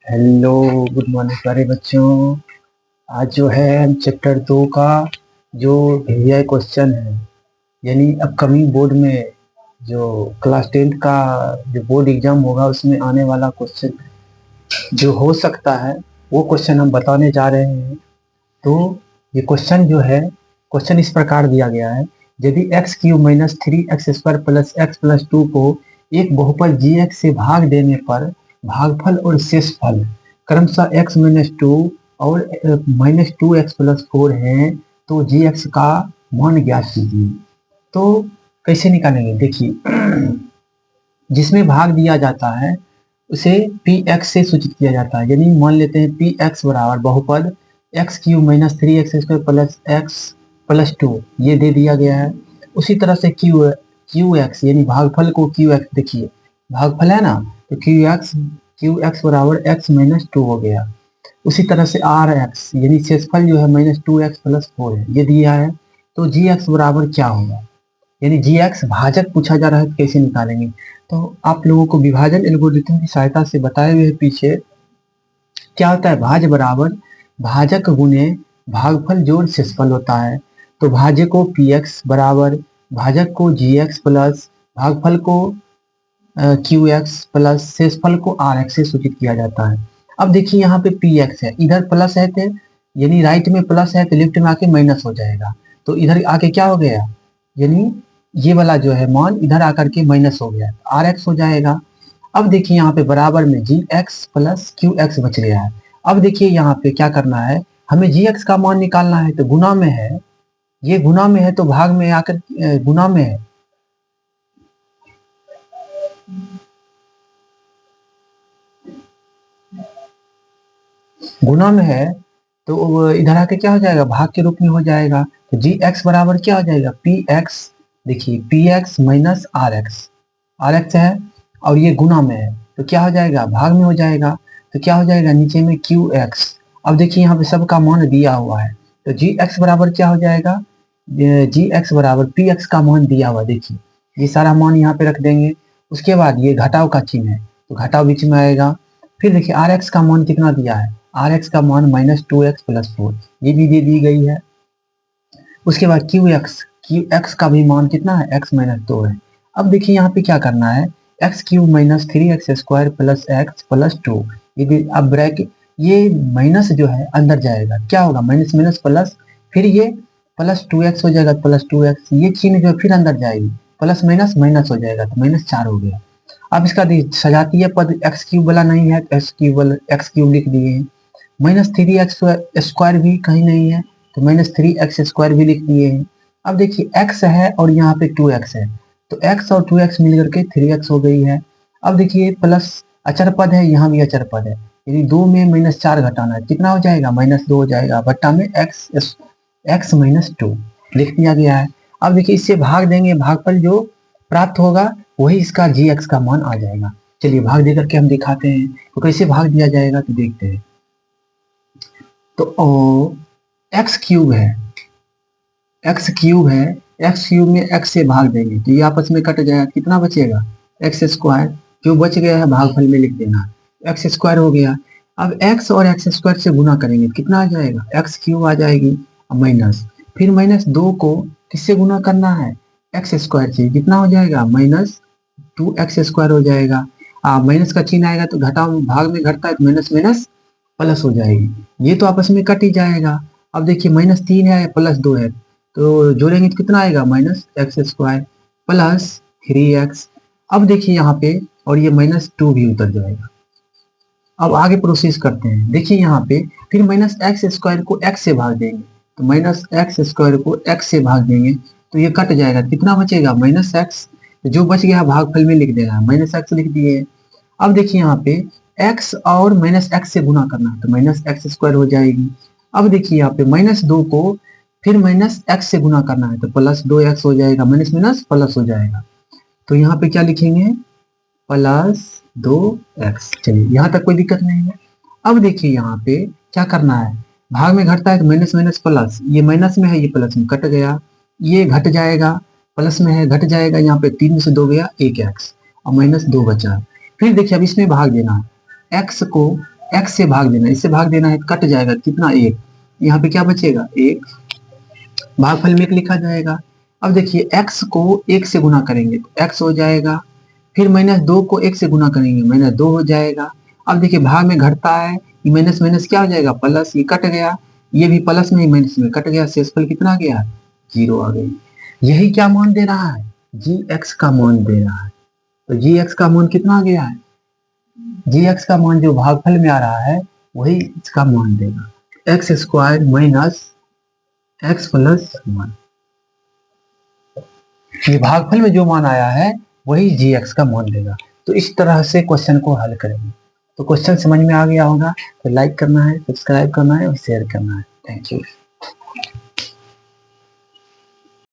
Hello, good morning प्यारे बच्चों। आज जो है हम चैप्टर 2 का जो वीआई क्वेश्चन है, यानी अपकमिंग बोर्ड में जो क्लास 10th का जो बोर्ड एग्जाम होगा उसमें आने वाला क्वेश्चन जो हो सकता है वो क्वेश्चन हम बताने जा रहे हैं। तो ये क्वेश्चन जो है, क्वेश्चन इस प्रकार दिया गया है। यदि x cube minus 3x² plus x plus 2 को एक बहुपद जी एक्स से भाग देने पर भागफल और शेषफल क्रमशः x माइनस 2 और माइनस 2x प्लस 4 है, तो जी एक्स का मान ज्ञात कीजिए। तो कैसे निकालेंगे, देखिए जिसमें भाग दिया जाता है उसे पी एक्स से सूचित किया जाता है। यानी मान लेते हैं पी एक्स बराबर बहुपद x Q minus 3x² plus x plus 2 ये दे दिया गया है। उसी तरह से क्यू एक्स यानी भागफल को क्यू एक्स, देखिए भागफल है ना, तो क्यू एक्स बराबर एक्स माइनस 2 हो गया। उसी तरह से आर एक्स यानी शेषफल जो है माइनस 2x प्लस 4 है, ये दिया है। तो जी एक्स बराबर क्या होगा, यानी जी एक्स भाजक पूछा जा रहा है तो कैसे निकालेंगे। तो आप लोगों को विभाजन एल्गोरिथम की सहायता से बताए हुए पीछे क्या होता है, भाज बराबर भाजक गुने भागफल जोड़ शेषफल होता है। तो भाज्य को पी एक्स बराबर भाजक को जी एक्स प्लस भागफल को क्यू एक्स प्लस शेषफल को आर एक्स से सूचित किया जाता है। अब देखिए यहाँ पे पी एक्स है, इधर प्लस है तो यानी राइट में प्लस है तो लेफ्ट में आके माइनस हो जाएगा। तो इधर आके क्या हो गया, यानी ये वाला जो है मान इधर आकर के माइनस हो गया, आर एक्स हो जाएगा। अब देखिए यहाँ पे बराबर में जी एक्स प्लस क्यू एक्स बच गया है। अब देखिए यहाँ पे क्या करना है, हमें जी एक्स का मान निकालना है, तो गुना में है, ये गुना में है तो भाग में आकर गुना में है, गुना में है तो इधर आके क्या हो जाएगा, भाग के रूप में हो जाएगा। तो जी एक्स बराबर क्या हो जाएगा, पी एक्स, देखिए P X minus R X है और ये गुना में है तो क्या हो जाएगा, भाग में हो जाएगा। तो क्या हो जाएगा नीचे में क्यू एक्स। अब देखिए यहाँ पे सबका मान दिया हुआ है, तो जी एक्स बराबर क्या हो जाएगा, जी एक्स बराबर पी एक्स का मान दिया हुआ, देखिए ये सारा मान यहाँ पे रख देंगे। उसके बाद ये घटाव का चिन्ह है तो घटाव बीच में आएगा। फिर देखिए आर एक्स का मान कितना दिया है, आर एक्स का मान माइनस 2x प्लस 4, ये भी दे दी गई है। उसके बाद क्यू एक्स का भी मान कितना है, x माइनस 2 है। अब देखिए यहाँ पे क्या करना है, x cube minus 3x² plus x plus 2, ये भी अब ब्रैकेट, ये माइनस जो है अंदर जाएगा, क्या होगा माइनस माइनस प्लस, फिर ये प्लस 2x हो जाएगा, प्लस 2x, ये चिन्ह जो फिर अंदर जाएगी, प्लस माइनस माइनस हो जाएगा तो माइनस 4 हो गया। अब इसका सजातीय पद एक्स क्यूब वाला नहीं है तो एक्स क्यूब लिख दिए हैं। माइनस 3x² भी कहीं नहीं है तो माइनस 3x² भी लिख दिए हैं। अब देखिए x है और यहाँ पे 2x है, तो x और 2x मिल करके 3x हो गई है। अब देखिए प्लस अचर पद है, यहाँ भी अचर पद है, यानी 2 में माइनस 4 घटाना है, कितना हो जाएगा माइनस 2 हो जाएगा, बट्टा में x माइनस 2 लिख दिया गया है। अब देखिए इससे भाग देंगे, भागफल जो प्राप्त होगा वही इसका जी एक्स का मान आ जाएगा। चलिए भाग दे करके हम दिखाते हैं, तो कैसे भाग दिया जाएगा तो देखते हैं। तो एक्स क्यूब है, एक्स क्यूब है, एक्स क्यूब में एक्स से भाग देंगे तो ये आपस में कट जाएगा, कितना बचेगा एक्स स्क्वायर, जो बच गया है भागफल में लिख देना, एक्स स्क्वायर हो गया। अब एक्स और एक्स स्क्वायर से गुना करेंगे कितना आ जाएगा, एक्स क्यूब आ जाएगी माइनस, फिर माइनस 2 को किससे गुना करना है, एक्स स्क्वायर से, कितना हो जाएगा माइनस 2x² हो जाएगा। माइनस का चिन्ह आएगा तो घटाओ भाग में घटता है तो माइनस माइनस प्लस हो जाएगी, ये तो आपस में कट ही जाएगा। अब देखिए माइनस 3 है प्लस 2 है तो जोड़ेंगे तो कितना आएगा माइनस x² प्लस 3x। अब देखिए यहाँ पे और ये माइनस 2 भी उतर जाएगा। अब आगे प्रोसेस करते हैं, देखिए यहाँ पे फिर माइनस x² को x से भाग देंगे, तो माइनस x² को x से भाग देंगे तो ये कट जाएगा, कितना बचेगा माइनस x, जो बच गया भागफल में लिख देना, माइनस x लिख दिए। अब देखिए यहाँ पे x और माइनस x से गुना करना है तो माइनस x² हो जाएगी। अब देखिए यहाँ पे माइनस 2 को फिर माइनस x से गुना करना है तो प्लस 2x हो जाएगा, माइनस माइनस प्लस हो जाएगा। तो यहाँ पे क्या लिखेंगे, प्लस 2x। चलिए यहाँ तक कोई दिक्कत नहीं है। अब देखिए यहाँ पे क्या करना है, भाग में घटता है तो माइनस माइनस प्लस, ये माइनस में है ये प्लस में कट गया, ये घट जाएगा, प्लस में है घट जाएगा, यहाँ पे 3 से 2 गया 1x और माइनस 2 बचा। फिर देखिए अब इसमें भाग देना है, x को एक्स से भाग देना, इससे भाग देना है, कट जाएगा कितना, एक, यहाँ पे क्या बचेगा, एक, भागफल में एक लिखा जाएगा। अब देखिए x को एक से गुना करेंगे तो x हो जाएगा, फिर -2 को एक से गुना करेंगे -2 हो जाएगा। अब देखिए भाग में घटता है, ये माइनस माइनस क्या हो जाएगा, प्लस, ये कट गया, ये भी प्लस में माइनस में कट गया, शेषफल कितना आ गया, 0 आ गई। यही क्या मान दे रहा है, gx का मान दे रहा है। तो gx का मान कितना आ गया है, gx का मान जो भागफल में आ रहा है वही इसका मान देगा, x square minus x plus 1। ये भागफल में जो मान आया है वही gx का मान देगा। तो इस तरह से क्वेश्चन को हल करेंगे। तो क्वेश्चन समझ में आ गया होगा तो लाइक करना है, सब्सक्राइब करना है और शेयर करना है। Thank you.